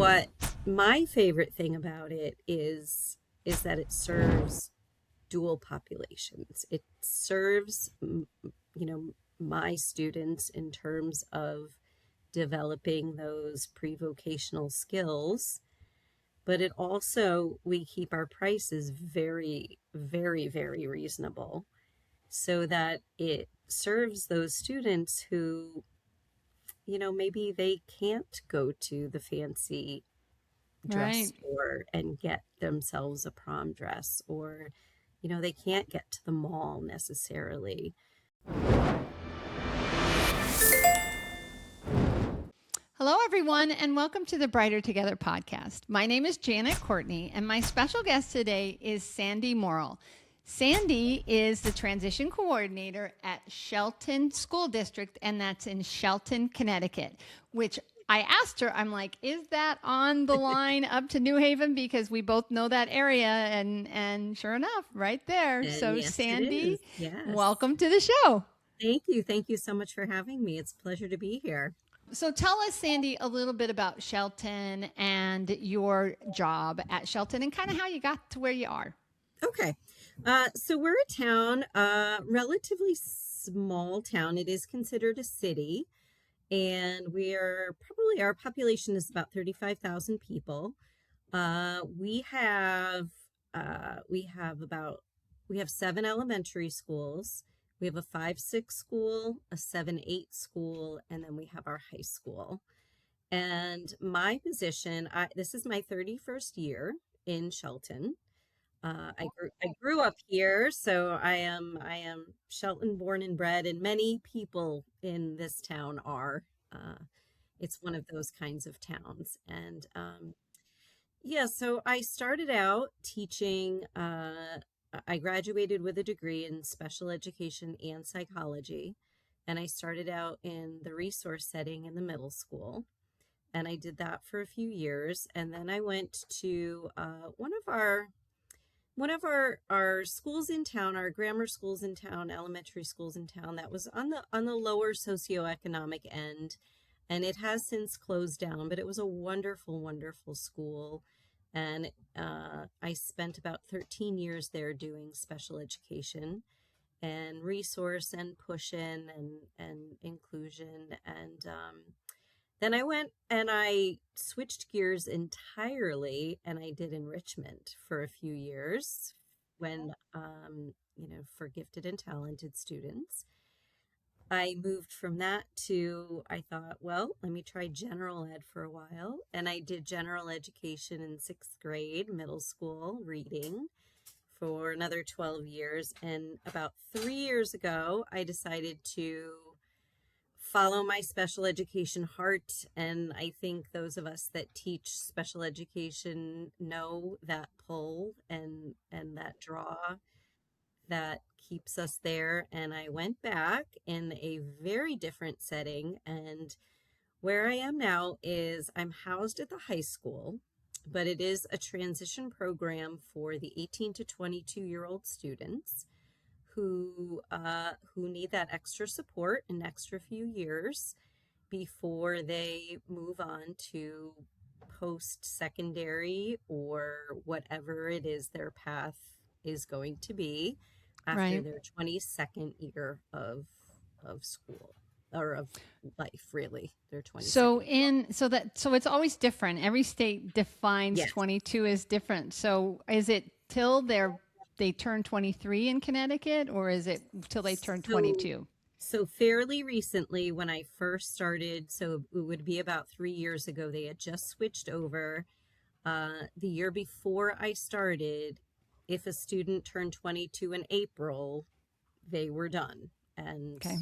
what my favorite thing about it is that it serves dual populations. It serves, my students in terms of developing those pre-vocational skills, but it also, we keep our prices very, very, very reasonable so that it serves those students who, maybe they can't go to the fancy dress Right. store and get themselves a prom dress, or, they can't get to the mall necessarily. Hello, everyone, and welcome to the Brighter Together podcast. My name is Janet Courtney, and my special guest today is Sandy Morrill. Sandy is the transition coordinator at Shelton School District, and that's in Shelton, Connecticut, which I asked her, I'm like, is that on the line up to New Haven? Because we both know that area, and sure enough, right there. And So yes, it is. Sandy, Yes. welcome to the show. Thank you. Thank you so much for having me. It's a pleasure to be here. So tell us, Sandy, a little bit about Shelton and your job at Shelton and kind of how you got to where you are. Okay. So we're a town, relatively small town. It is considered a city, and our population is about 35,000 people. We have 7 elementary schools. We have a 5-6 school, a 7-8 school, and then we have our high school. And my position, this is my 31st year in Shelton. I grew up here, so I am Shelton born and bred, and many people in this town are. It's one of those kinds of towns, and so I started out teaching. I graduated with a degree in special education and psychology, and I started out in the resource setting in the middle school, and I did that for a few years, and then I went to one of our schools in town, our grammar schools in town, elementary schools in town, that was on the lower socioeconomic end, and it has since closed down, but it was a wonderful, wonderful school. And I spent about 13 years there doing special education and resource and push-in and inclusion. And then I went and I switched gears entirely, and I did enrichment for a few years when, for gifted and talented students. I moved from that to, I thought, well, let me try general ed for a while. And I did general education in 6th grade, middle school, reading for another 12 years. And about 3 years ago, I decided to follow my special education heart. And I think those of us that teach special education know that pull and that draw that keeps us there. And I went back in a very different setting, and where I am now is I'm housed at the high school, but it is a transition program for the 18 to 22-year-old students who need that extra support an extra few years before they move on to post-secondary or whatever it is their path is going to be after Right. their 22nd year of school, or of life, really. Their 22nd. So it's always different. Every state defines Yes. 22 as different. So is it till they turn 23 in Connecticut, or is it till they turn 22? So fairly recently, when I first started, so it would be about 3 years ago, they had just switched over. The year before I started, if a student turned 22 in April, they were done. And, Okay.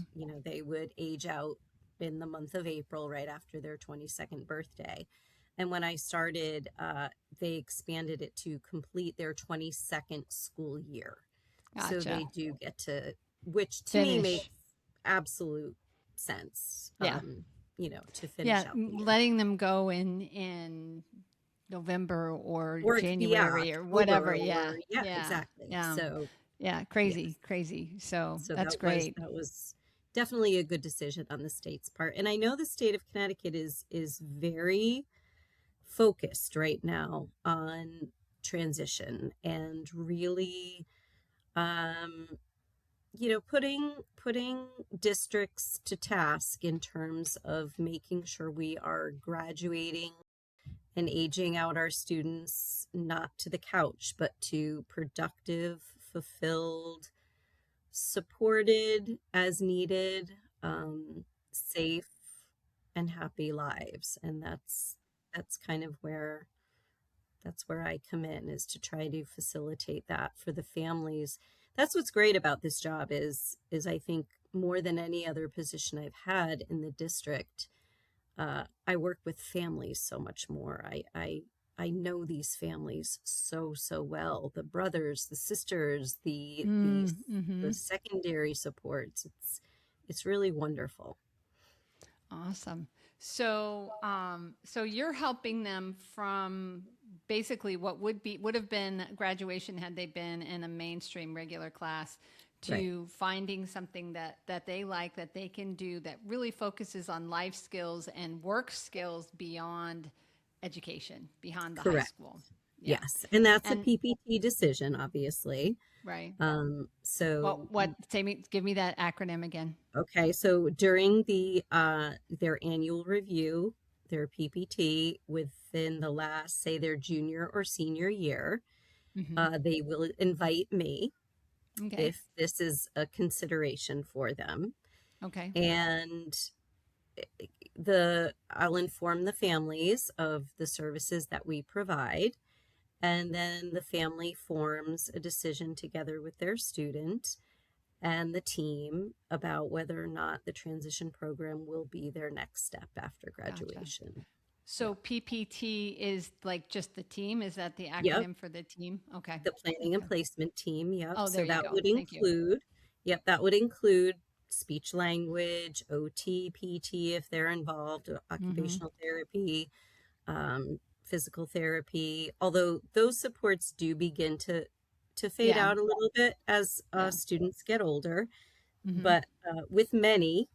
They would age out in the month of April right after their 22nd birthday. And when I started, they expanded it to complete their 22nd school year. Gotcha. So they do get to, which to Finish. me makes absolute sense. Yeah. To finish out the year. Letting them go in November or Or January or whatever. October, Yeah. exactly. Yeah. So Yeah. Crazy. So that's that great. that was definitely a good decision on the state's part. And I know the state of Connecticut is very focused right now on transition and really, um, putting districts to task in terms of making sure we are graduating and aging out our students not to the couch, but to productive, fulfilled, supported as needed, safe and happy lives. And that's kind of where that's where I come in, is to try to facilitate that for the families. That's what's great about this job is I think more than any other position I've had in the district, I work with families so much more. I know these families so well. The brothers, the sisters, the secondary supports. It's really wonderful. Awesome. So you're helping them from basically what would have been graduation had they been in a mainstream regular class Right. to finding something that they like, that they can do, that really focuses on life skills and work skills beyond education, beyond the high Correct. school. Yeah. Yes. And that's a And PPT decision, obviously. right. So Give me that acronym again. okay, so during their annual review, their PPT within the last, say, their junior or senior year, Hmm. they will invite me Okay. if this is a consideration for them. Okay. And I'll inform the families of the services that we provide, and then the family forms a decision together with their student and the team about whether or not the transition program will be their next step after Gotcha. graduation. So PPT is like just the team? Is that the Yep, acronym for the team? Okay. the planning and Okay. placement team. Yep. Oh, there So you that go. would Thank you. include, yep, that would include speech language, OT, PT if they're involved, Hmm. occupational therapy, physical therapy. Although those supports do begin to fade Yeah. out a little bit as Yeah. students get older, Hmm. but with many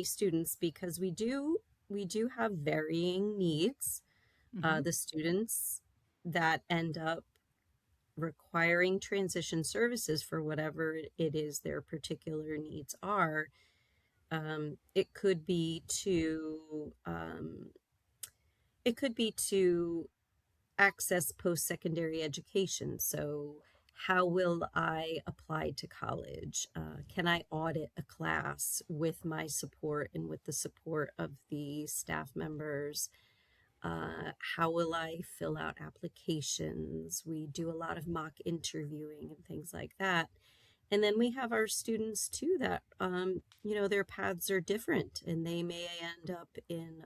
students, because we do have varying needs. Hmm. The students that end up requiring transition services for whatever it is their particular needs are, it could be to access post-secondary education. So how will I apply to college? Can I audit a class with my support and with the support of the staff members? How will I fill out applications? We do a lot of mock interviewing and things like that. And then we have our students too that, their paths are different and they may end up in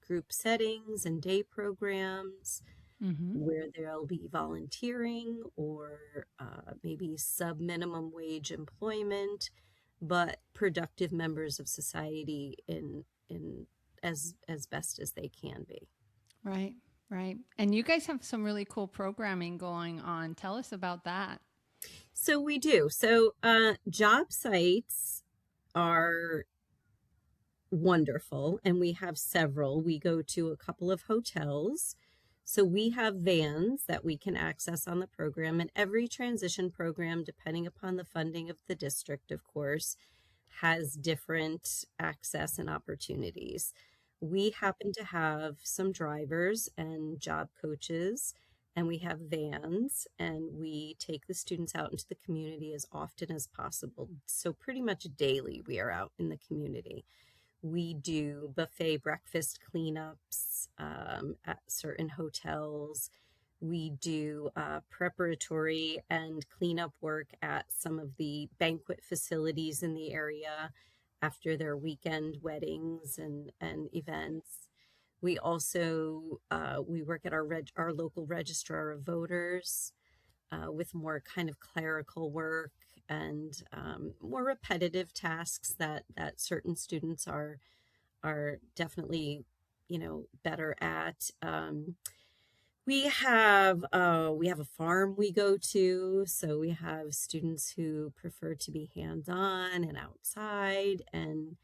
group settings and day programs Hmm. where they'll be volunteering or maybe sub minimum wage employment, but productive members of society in as best as they can be. Right. Right. And you guys have some really cool programming going on. Tell us about that. So we do. So job sites are wonderful, and we have several. We go to a couple of hotels. So we have vans that we can access on the program, and every transition program, depending upon the funding of the district, of course, has different access and opportunities. We happen to have some drivers and job coaches, and we have vans, and we take the students out into the community as often as possible. So pretty much daily we are out in the community. We do buffet breakfast cleanups at certain hotels. We do preparatory and cleanup work at some of the banquet facilities in the area after their weekend weddings and events. We also we work at our local registrar of voters with more kind of clerical work and more repetitive tasks that certain students are definitely better at. We have a farm we go to, so we have students who prefer to be hands on and outside, and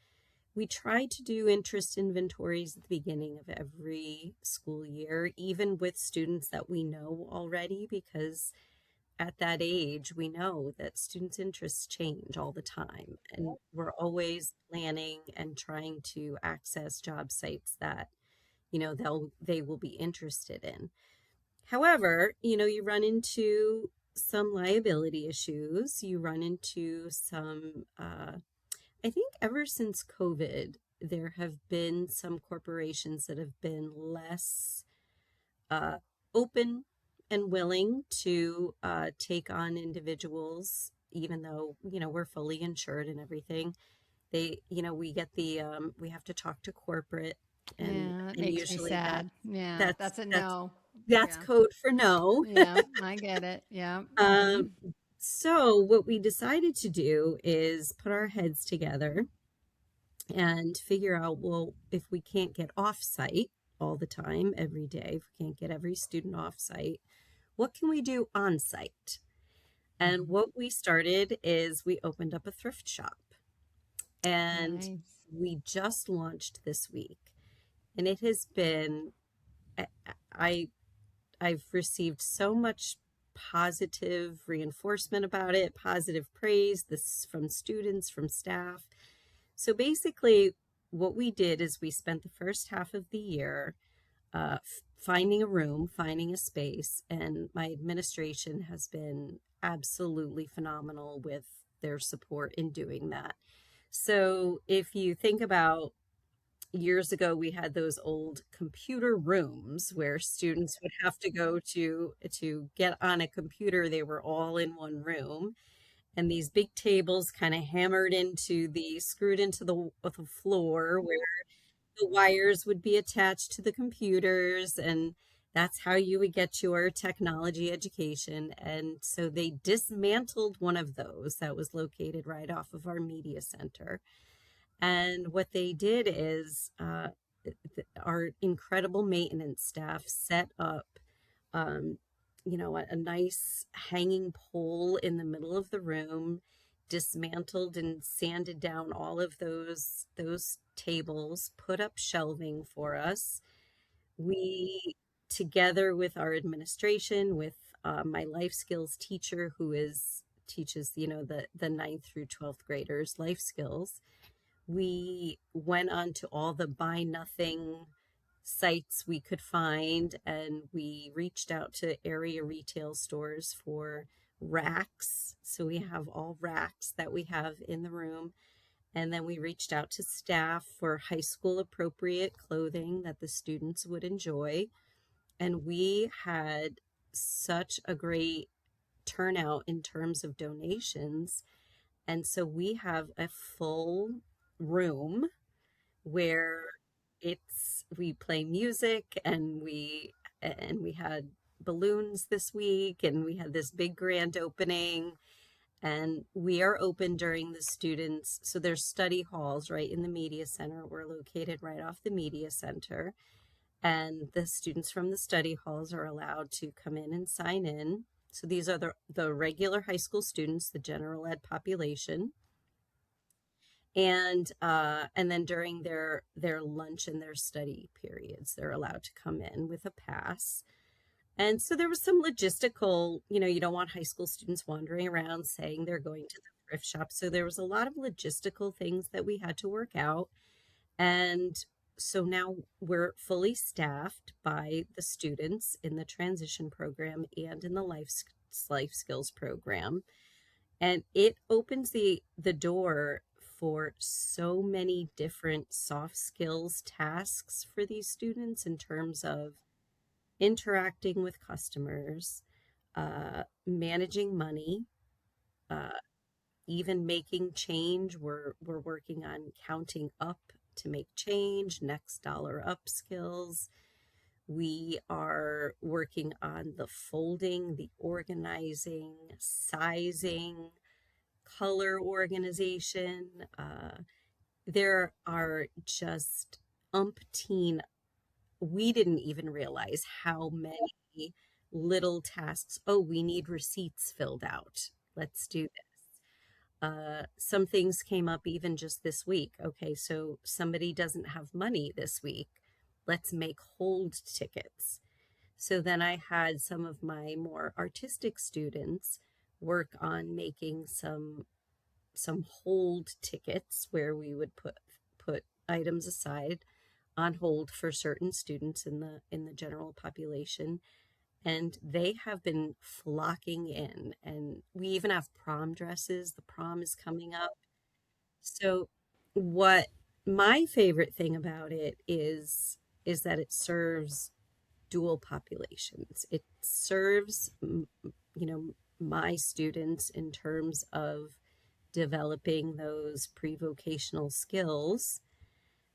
We try to do interest inventories at the beginning of every school year, even with students that we know already, because at that age, we know that students' interests change all the time. And we're always planning and trying to access job sites that, they will be interested in. However, you run into some liability issues. You run into some, I think ever since COVID, there have been some corporations that have been less uh, open and willing to take on individuals, even though, we're fully insured and everything. We get we have to talk to corporate, and Yeah, that and makes me usually sad. Yeah, that's that's a that's no. that's Yeah. code for no. Yeah, I get it. Yeah. Um, so what we decided to do is put our heads together and figure out, well, if we can't get off site all the time, every day, if we can't get every student off site, what can we do on site? And what we started is we opened up a thrift shop, and Nice. we just launched this week. And it has been, I, I I've received so much positive reinforcement about it, positive praise, this from students, from staff. So basically, what we did is we spent the first half of the year finding a room, finding a space, and my administration has been absolutely phenomenal with their support in doing that. So if you think about years ago, we had those old computer rooms where students would have to go to get on a computer. They were all in one room, and these big tables kind of hammered into the screwed into the floor where the wires would be attached to the computers, and that's how you would get your technology education. And so they dismantled one of those that was located right off of our media center. And what they did is our incredible maintenance staff set up, um, a nice hanging pole in the middle of the room, dismantled and sanded down all of those tables, put up shelving for us. We, together with our administration, with my life skills teacher who is teaches the ninth through 12th graders life skills, we went on to all the buy nothing sites we could find, and we reached out to area retail stores for racks. So we have all racks that we have in the room. And then we reached out to staff for high school appropriate clothing that the students would enjoy. And we had such a great turnout in terms of donations. And so we have a full room where we play music, and we had balloons this week, and we had this big grand opening. And we are open during the students, so there's study halls right in the media center. We're located right off the media center, and the students from the study halls are allowed to come in and sign in. So these are the regular high school students, the general ed population. And then during their lunch and their study periods, they're allowed to come in with a pass. And so there was some logistical, you don't want high school students wandering around saying they're going to the thrift shop. So there was a lot of logistical things that we had to work out. And so now we're fully staffed by the students in the transition program and in the life skills program. And it opens the door for so many different soft skills tasks for these students in terms of interacting with customers, managing money, uh, even making change. We're working on counting up to make change, next dollar up skills. We are working on the folding, the organizing, sizing, color organization. There are just umpteen. We didn't even realize how many little tasks. Oh, we need receipts filled out. Let's do this. Some things came up even just this week. Okay, so somebody doesn't have money this week. Let's make hold tickets. So then I had some of my more artistic students work on making some hold tickets where we would put items aside on hold for certain students in the general population, and they have been flocking in. And we even have prom dresses. The prom is coming up. So what my favorite thing about it is that it serves dual populations. It serves my students in terms of developing those pre-vocational skills,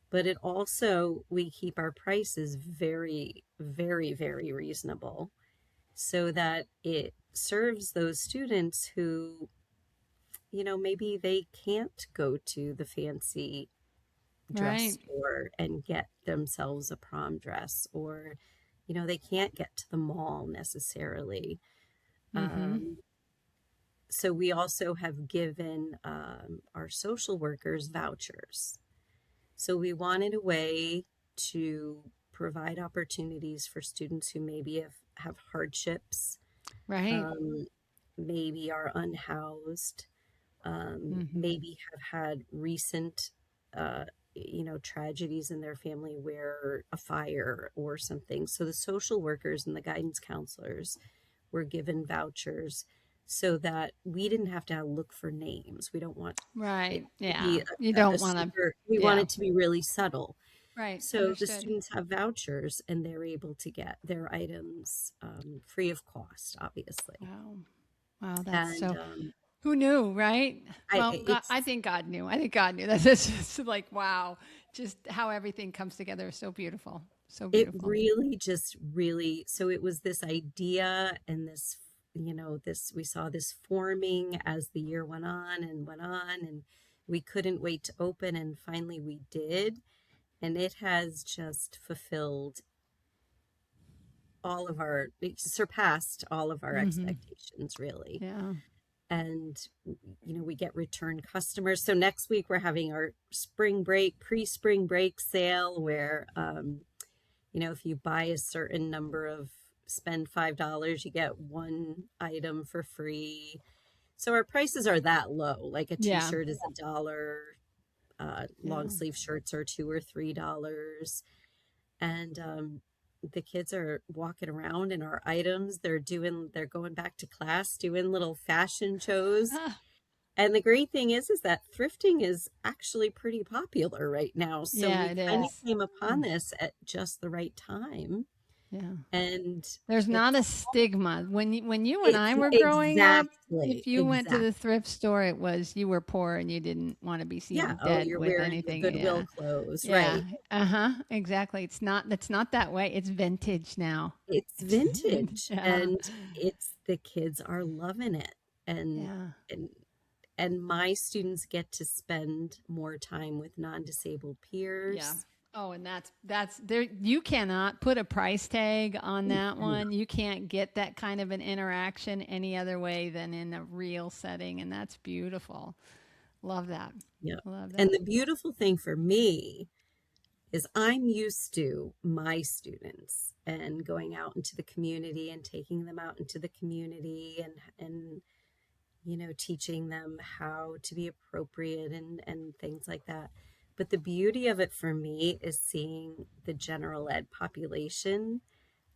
but it also, we keep our prices very, very, very reasonable so that it serves those students who, maybe they can't go to the fancy dress Right. store and get themselves a prom dress, or, they can't get to the mall necessarily. Mm-hmm. So we also have given our social workers vouchers. So we wanted a way to provide opportunities for students who maybe have hardships, Right. um, maybe are unhoused, Mm-hmm. maybe have had recent, tragedies in their family where a fire or something. So the social workers and the guidance counselors were given vouchers so that we didn't have to look for names. We don't want it Right. to Yeah. be You a don't want to. super, we want Yeah. it to be really subtle. Right. So the Understood. students have vouchers and they're able to get their items free of cost, obviously. Wow. Wow. That's And so. Who knew, right? Well, God, it's I think God knew. I think God knew. That's just like wow, just how everything comes together is so beautiful, so it beautiful. really just really, so it was this idea and this, this, we saw this forming as the year went on, and we couldn't wait to open, and finally we did, and it has just fulfilled all of our, it surpassed all of our Mm-hmm. expectations, really. Yeah. And we get return customers. So next week we're having our spring break, pre-spring break sale where if you buy a certain number of, spend $5, you get one item for free. So our prices are that low. Like a Yeah. t-shirt is $1, long Yeah. sleeve shirts are $2 or $3. And the kids are walking around in our items. They're going back to class doing little fashion shows. Ah, And the great thing is that thrifting is actually pretty popular right now. So yeah, we it kind of is. came upon this at just the right time. Yeah. And There's not a it's stigma. When you and it's I were growing up, exactly, if you went to the thrift store, it was you were poor and you didn't want to be yeah. seen Oh, dead you're with wearing your anything. Goodwill Yeah. clothes, Yeah. right? Uh-huh. Exactly. It's not that way. It's vintage now. It's It's vintage, yeah. and it's, the kids are loving it, and Yeah. and and my students get to spend more time with non-disabled Yeah. peers. Oh, and that's there. You cannot put a price tag on You that cannot. one. You can't get that kind of an interaction any other way than in a real setting, and that's beautiful. Love that. Yeah. Love And that. the beautiful thing for me is I'm used to my students and going out into the community and taking them out into the community, and teaching them how to be appropriate, and things like that. But the beauty of it for me is seeing the general ed population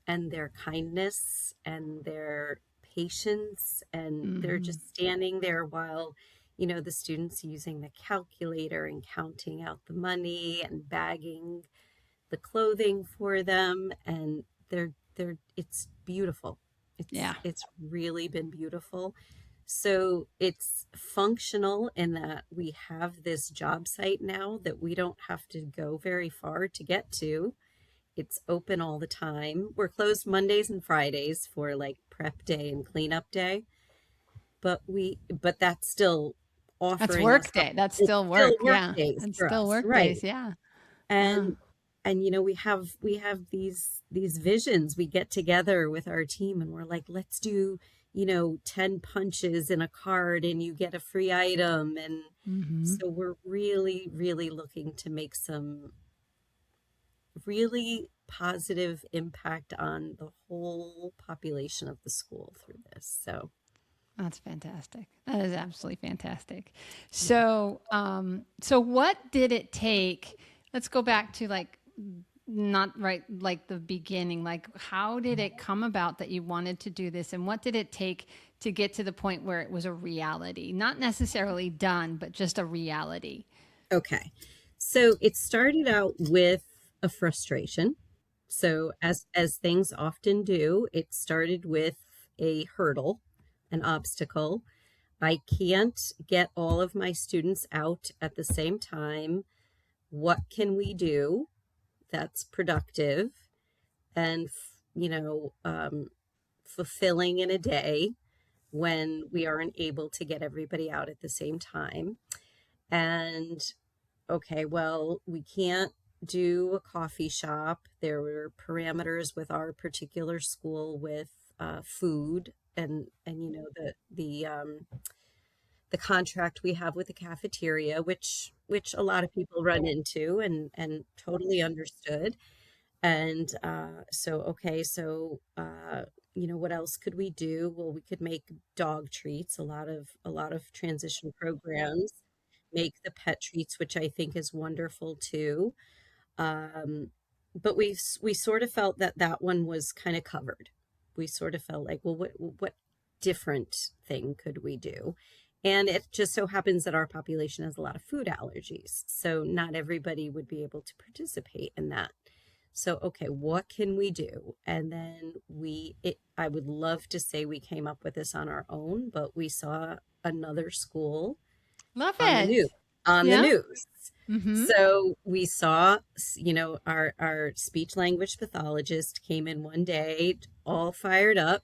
and their kindness and their patience, and they're Hmm. just standing there while the students using the calculator and counting out the money and bagging the clothing for them, and they're it's beautiful. Yeah. It's really been beautiful. So it's functional in that we have this job site now that we don't have to go very far to get to. It's open all the time. We're closed Mondays and Fridays for like prep day and cleanup day, but that's still That's offering us work day. That's it's still still work. work Yeah. days It's for still us, work right? days. Yeah. Yeah. And we have these visions. We get together with our team and we're like, let's do 10 punches in a card and you get a free item. And Mm-hmm. so we're really, really looking to make some really positive impact on the whole population of the school through this. So, That's fantastic. That is absolutely fantastic. yeah. So what did it take? Let's go back to like not right like the beginning. Like how did it come about that you wanted to do this, and what did it take to get to the point where it was a reality? Not necessarily done, but just a reality. Okay. So it started out with a frustration. So as things often do, it started with a hurdle, an obstacle. I can't get all of my students out at the same time. What can we do that's productive and fulfilling in a day when we aren't able to get everybody out at the same time? And okay, well, we can't do a coffee shop. There were parameters with our particular school with food and the contract we have with the cafeteria, which a lot of people run into and totally understood. And what else could we do? Well, we could make dog treats. A lot of transition programs make the pet treats, which I think is wonderful too. Um, but we sort of felt that that one was kind of covered. We sort of felt like, well, what different thing could we do? And it just so happens that our population has a lot of food allergies, so not everybody would be able to participate in that. So, okay, what can we do? And then I would love to say we came up with this on our own, but we saw another school Love on the news it. on the Yeah. news. Mm-hmm. So we saw, our speech language pathologist came in one day, all fired up.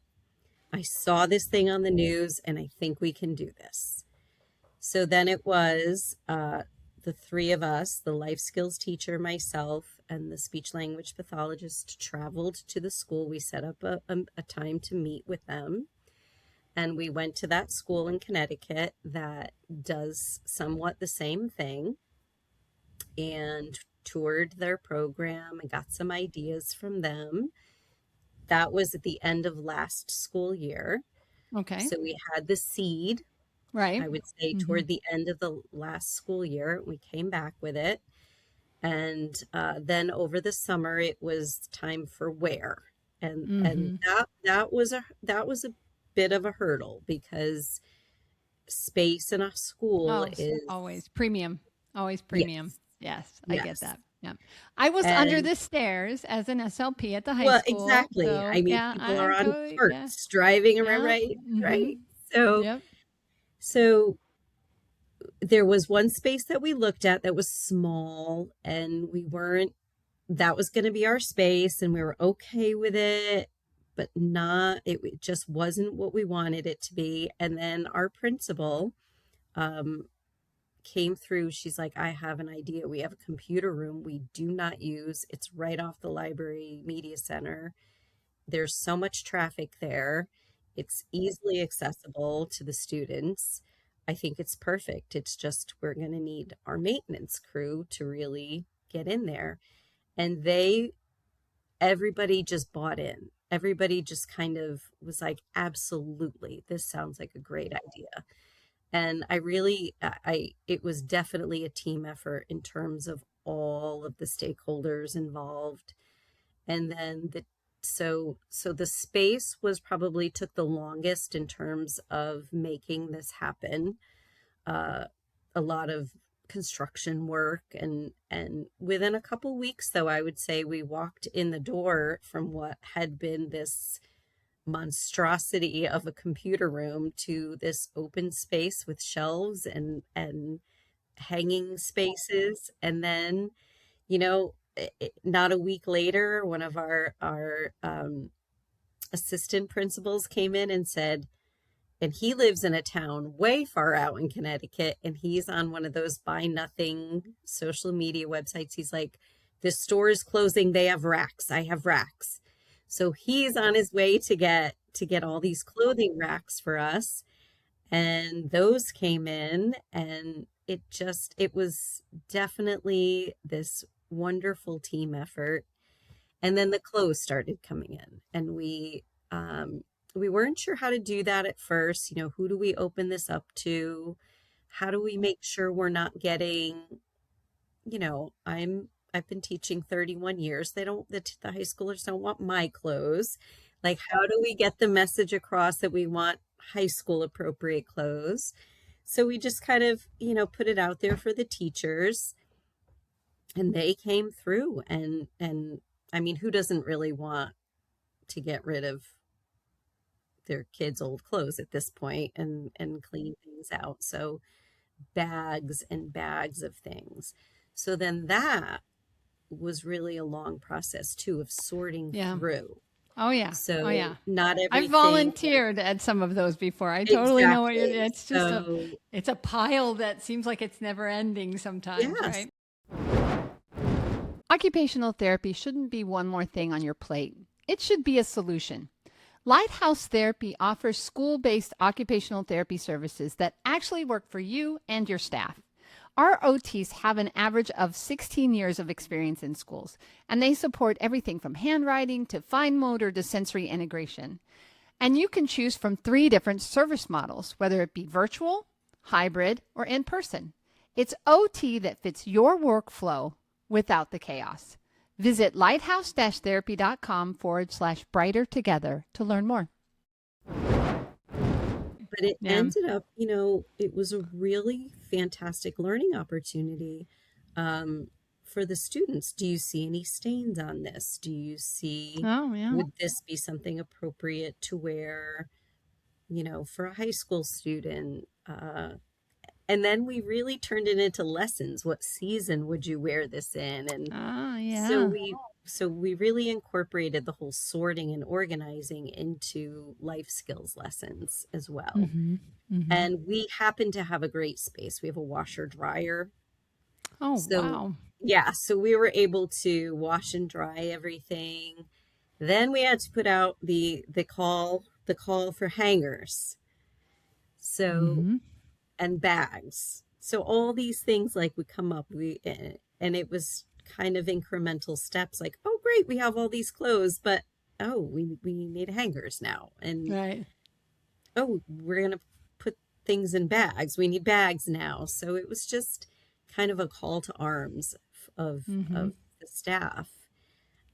I saw this thing on the news and I think we can do this. So then it was the three of us, the life skills teacher, myself, and the speech language pathologist traveled to the school. We set up a time to meet with them. And we went to that school in Connecticut that does somewhat the same thing and toured their program and got some ideas from them. That was at the end of last school year. Okay. So we had the seed, Right. I would say, Mm-hmm. toward the end of the last school year. We came back with it. And then over the summer, it was time for wear. And Mm-hmm. that was a bit of a hurdle because space in a school Oh, is, always premium. Always premium. yes, Yes, I get yes. that. Yeah. I was under And the stairs as an SLP at the high well, school. exactly. So, I mean, yeah, people are I on totally, yeah. carts driving, am I Yeah. right? Mm-hmm. Right. So, Yep. so there was one space that we looked at that was small and that was going to be our space and we were okay with it, but it just wasn't what we wanted it to be. And then our principal, um, came through. She's like, I have an idea. We have a computer room we do not use. It's right off the library media center. There's so much traffic there. It's easily accessible to the students. I think it's perfect. It's just we're going to need our maintenance crew to really get in there. And everybody just bought in. Everybody just kind of was like, absolutely, this sounds like a great idea. And it was definitely a team effort in terms of all of the stakeholders involved. And then so the space was probably took the longest in terms of making this happen. Uh, a lot of construction work and within a couple weeks, though, I would say we walked in the door from what had been this monstrosity of a computer room to this open space with shelves and hanging spaces. And then, not a week later, one of our assistant principals came in and said, and he lives in a town way far out in Connecticut, and he's on one of those buy nothing social media websites. He's like, this store is closing. They have racks. I have racks. So he's on his way to get all these clothing racks for us. And those came in, and it was definitely this wonderful team effort. And then the clothes started coming in, and we weren't sure how to do that at first. Who do we open this up to? How do we make sure we're not getting, I've been teaching 31 years. The high schoolers don't want my clothes. Like, how do we get the message across that we want high school appropriate clothes? So we just kind of, put it out there for the teachers, and they came through. And I mean, who doesn't really want to get rid of their kids' old clothes at this point and clean things out? So bags and bags of things. So then that was really a long process too of sorting through. Oh yeah. So Oh yeah. not I've everything. volunteered at some of those before. I totally know what Exactly. it's just So, it's a pile that seems like it's never ending sometimes, yes. right? Occupational therapy shouldn't be one more thing on your plate. It should be a solution. Lighthouse Therapy offers school-based occupational therapy services that actually work for you and your staff. Our OTs have an average of 16 years of experience in schools, and they support everything from handwriting to fine motor to sensory integration. And you can choose from 3 different service models, whether it be virtual, hybrid, or in person. It's OT that fits your workflow without the chaos. Visit lighthouse-therapy.com/brighter together to learn more. But it ended up, it was a really fantastic learning opportunity for the students. Do you see any stains on this? Do you see, would this be something appropriate to wear, for a high school student? And then we really turned it into lessons. What season would you wear this in? And so we really incorporated the whole sorting and organizing into life skills lessons as well. Mm-hmm. Mm-hmm. And we happen to have a great space. We have a washer dryer. Oh, wow. Yeah, so we were able to wash and dry everything. Then we had to put out the call for hangers. So and bags. So all these things would come up. And it was kind of incremental steps, like, oh great, we have all these clothes, but we need hangers now. And oh, we're gonna put things in bags. We need bags now. So it was just kind of a call to arms of the staff.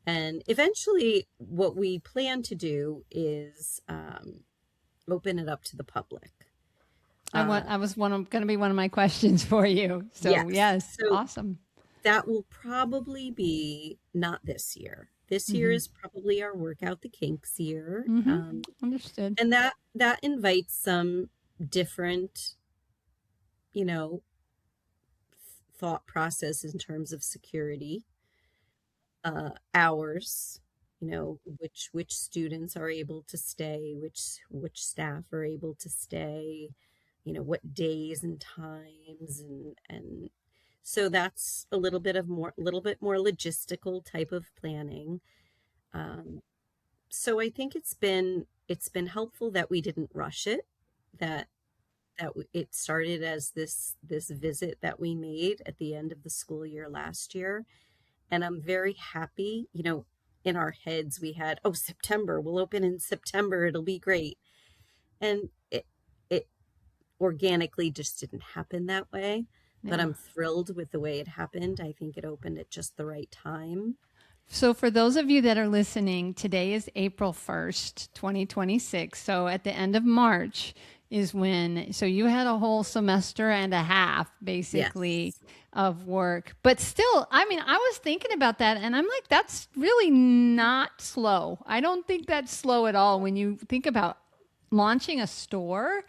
And eventually what we plan to do is open it up to the public. That was going to be one of my questions for you. So yes, so awesome. That will probably be not this year. This year is probably our work out the kinks year. Understood. And that invites some different, thought process in terms of security, hours, which students are able to stay, which staff are able to stay, what days and times, and so that's a little bit more logistical type of planning. So I think it's been helpful that we didn't rush it, that it started as this visit that we made at the end of the school year last year. And I'm very happy, in our heads we had, September, we'll open in September, it'll be great. And it organically just didn't happen that way. But I'm thrilled with the way it happened. I think it opened at just the right time. So for those of you that are listening, today is April 1st, 2026. So at the end of March is so you had a whole semester and a half basically of work. But still, I mean, I was thinking about that and I'm like, that's really not slow. I don't think that's slow at all when you think about launching a store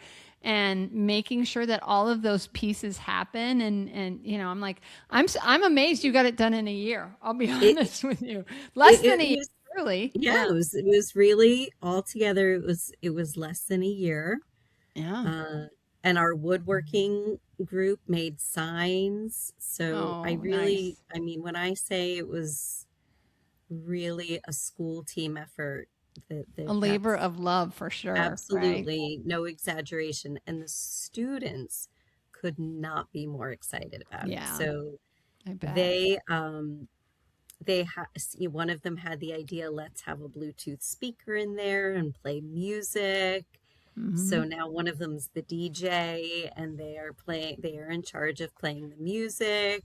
and making sure that all of those pieces happen. And I'm like, I'm amazed you got it done in a year. I'll be honest with you. Less than a year, really. Yeah, it was really all together. It was less than a year. Yeah. And our woodworking group made signs. So I mean, when I say it was really a school team effort, A labor that's of love for sure, right? absolutely no exaggeration. And the students could not be more excited about it. Yeah, So I bet. they one of them had the idea, let's have a Bluetooth speaker in there and play music. Hmm. So now one of them's the DJ, and they are in charge of playing the music.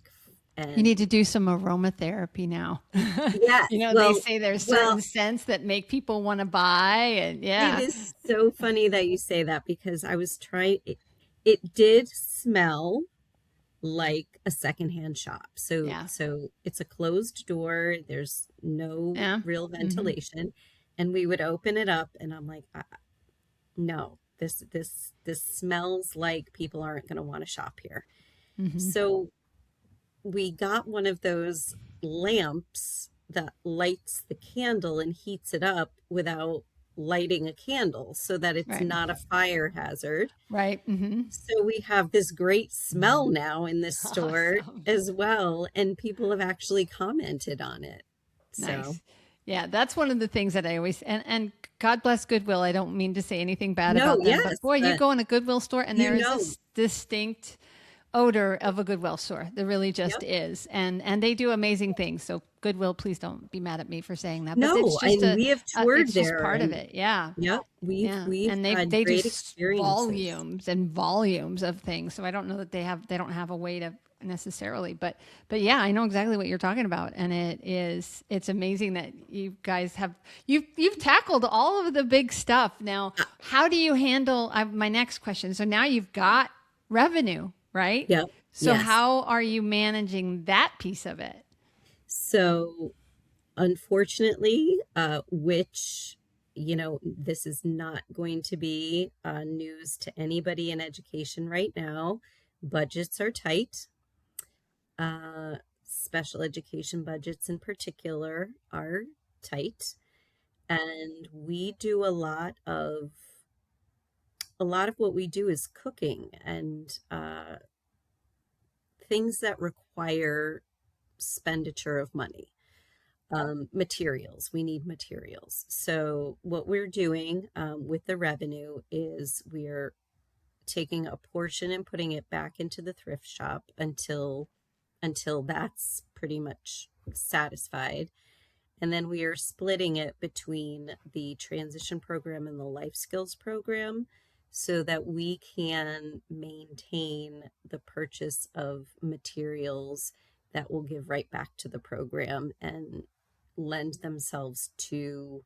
You need And to do some aromatherapy now. yes, They say there's certain well, scents that make people want to buy, and it yeah, is so funny that you say that, because I was trying it did smell like a secondhand shop. yeah, So it's a closed door. There's no yeah. real Hmm. ventilation, and we would open it up, and I'm like, no, this smells like people aren't going to want to shop here. Hmm. So we got one of those lamps that lights the candle and heats it up without lighting a candle, so that it's Right, not a fire hazard. right. Hmm. So we have this great smell now in this store Awesome. as well, and people have actually commented on it. So, Nice. Yeah, that's one of the things that I always and God bless Goodwill. I don't mean to say anything bad no, about them, but yes, boy, you but go in a Goodwill store and you there is a know, distinct odor of a Goodwill store. There really just yep. is. And they do amazing things. So Goodwill, please don't be mad at me for saying that. But it's No, just and we have it's toured just there, part of and it. Yeah. yep, Yeah, we've and had they do great experiences. volumes and volumes of things. So I don't know that they don't have a way to necessarily, but yeah, I know exactly what you're talking about, and it's amazing that you guys have you've tackled all of the big stuff. Now, Uh, how do you handle my next question? So now you've got revenue, right? Yep, So yes. how are you managing that piece of it? So unfortunately, which, this is not going to be news to anybody in education right now. Budgets are tight. Uh, Special education budgets in particular are tight. And we do a lot of what we do is cooking and things that require expenditure of money. Materials. We need materials. So what we're doing with the revenue is we're taking a portion and putting it back into the thrift shop until that's pretty much satisfied. And then we are splitting it between the transition program and the life skills program, so that we can maintain the purchase of materials that will give right back to the program and lend themselves to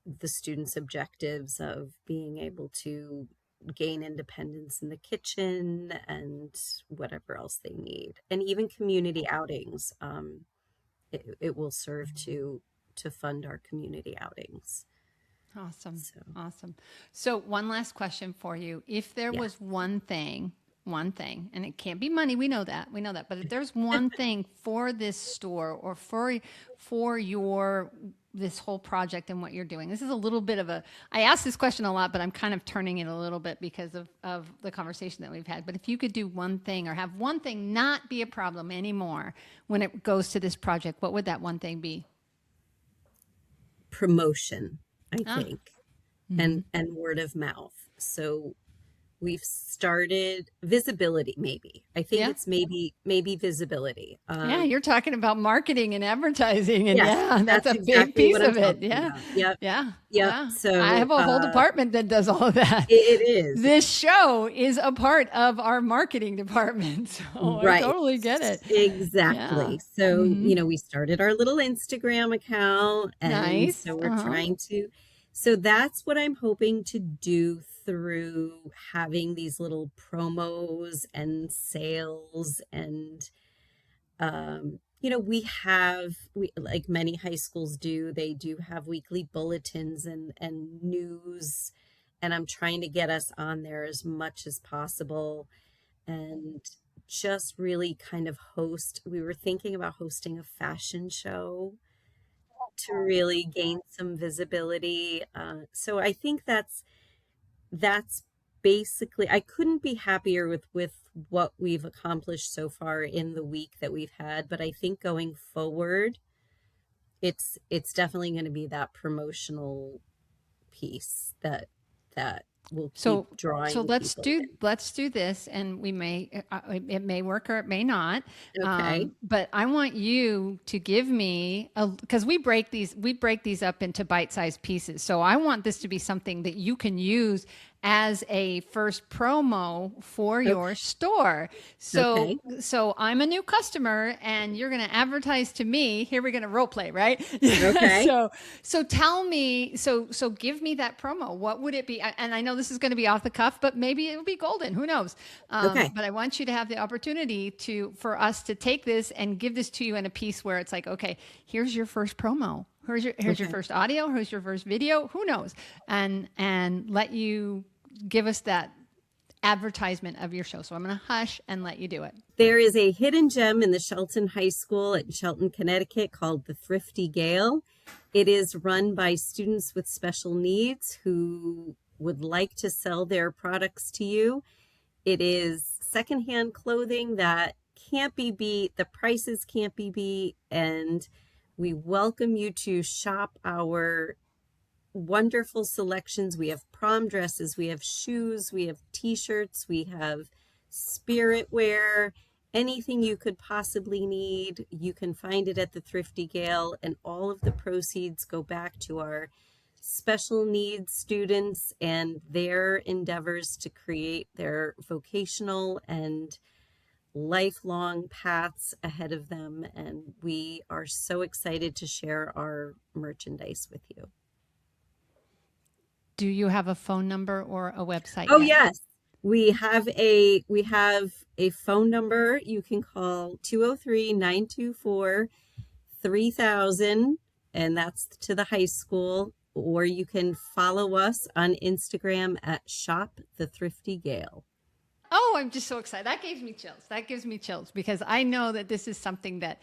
the students' objectives of being able to gain independence in the kitchen and whatever else they need. And even community outings. It will serve to fund our community outings. Awesome. So Awesome. So, one last question for you. If there yeah. was one thing, and it can't be money, we know that, but if there's one thing for this store or for your this whole project and what you're doing. This is a little bit of a I ask this question a lot, but I'm kind of turning it a little bit because of the conversation that we've had. But if you could do one thing or have one thing not be a problem anymore when it goes to this project, what would that one thing be? Promotion, I Ah. think, Hmm. and word of mouth. So we've started visibility, maybe. I think Yeah. it's maybe visibility. Yeah, you're talking about marketing and advertising, and Yes, yeah, that's that's a big exactly piece what I'm of it. talking Yeah, about. Yep. yeah, Yep. yeah. I So have a whole department that does all of that. it is. This show is a part of our marketing department, so I Right. totally get it. Yeah. Exactly. So, Hmm. we started our little Instagram account, and Nice. so we're Uh-huh. trying to, so that's what I'm hoping to do through having these little promos and sales. And we like many high schools do, they do have weekly bulletins and news, and I'm trying to get us on there as much as possible, and just really kind of we were thinking about hosting a fashion show to really gain some visibility. So I think that's basically, I couldn't be happier with what we've accomplished so far in the week that we've had. But I think going forward, it's definitely going to be that promotional piece that will keep So so drawing let's people do let's do this, and we may it may work or it may not. in. Okay. But I want you to give me a, because we break these up into bite-sized pieces. So I want this to be something that you can use as a first promo for your Okay. store. So Okay. so I'm a new customer and you're going to advertise to me. Here we're going to role play, right? Okay. So tell me, so give me that promo. What would it be? And I know this is going to be off the cuff, but maybe it'll be golden. Who knows? Okay. But I want you to have the opportunity for us to take this and give this to you in a piece where it's like, okay, here's your first promo. Here's your Okay. first audio. Here's your first video. Who knows? And let you give us that advertisement of your show. So I'm going to hush and let you do it. There is a hidden gem in the Shelton High School in Shelton, Connecticut called the Thrifty Gale. It is run by students with special needs who would like to sell their products to you. It is secondhand clothing that can't be beat, the prices can't be beat, and we welcome you to shop our wonderful selections. We have prom dresses, we have shoes, we have t-shirts, we have spirit wear, anything you could possibly need. You can find it at the Thrifty Gale, and all of the proceeds go back to our special needs students and their endeavors to create their vocational and lifelong paths ahead of them. And we are so excited to share our merchandise with you. Do you have a phone number or a website Oh yet? yes. We have a phone number. You can call 203-924-3000, and that's to the high school, or you can follow us on Instagram at Shop the Thrifty Gale. Oh, I'm just so excited. That gives me chills. That gives me chills because I know that this is something that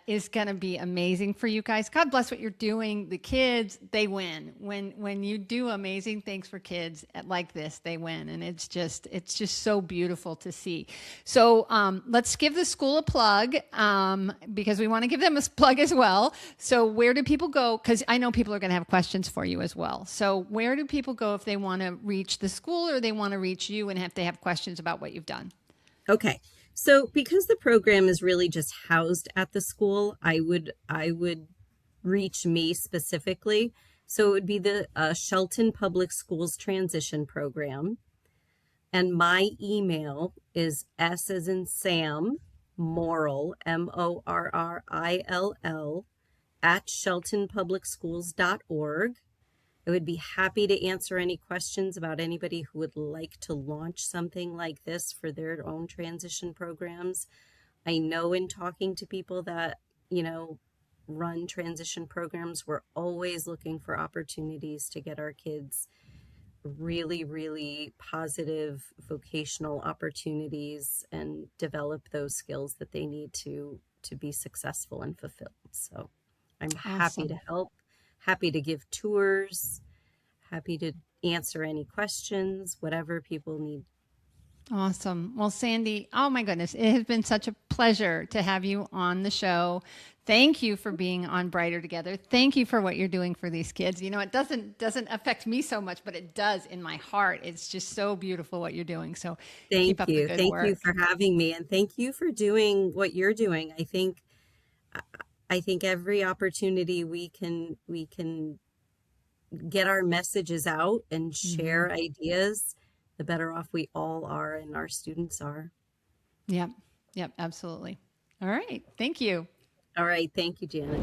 is going to be amazing for you guys. God bless what you're doing. The kids, they win. When you do amazing things for kids like this, they win. And it's just so beautiful to see. So let's give the school a plug because we want to give them a plug as well. So where do people go? Because I know people are going to have questions for you as well. So where do people go if they want to reach the school or they want to reach you and if they have questions about what you've done? Okay. So because the program is really just housed at the school, I would reach me specifically. So it would be the Shelton Public Schools Transition Program. And my email is S as in Sam, Morrill, Morrill, at sheltonpublicschools.org. I would be happy to answer any questions about anybody who would like to launch something like this for their own transition programs. I know in talking to people that, run transition programs, we're always looking for opportunities to get our kids really, really positive vocational opportunities and develop those skills that they need to be successful and fulfilled. So I'm happy to Awesome. help, happy to give tours, happy to answer any questions, whatever people need. Awesome. Well, Sandy, oh my goodness, it has been such a pleasure to have you on the show. Thank you for being on Brighter Together. Thank you for what you're doing for these kids. You know, it doesn't affect me so much, but it does in my heart. It's just so beautiful what you're doing. So keep Thank up the you. good Thank you work. for having me, and thank you for doing what you're doing. I think every opportunity we can get our messages out and Hmm. share ideas, the better off we all are and our students are. Yep. Yep. Absolutely. All right. Thank you. All right. Thank you, Janet.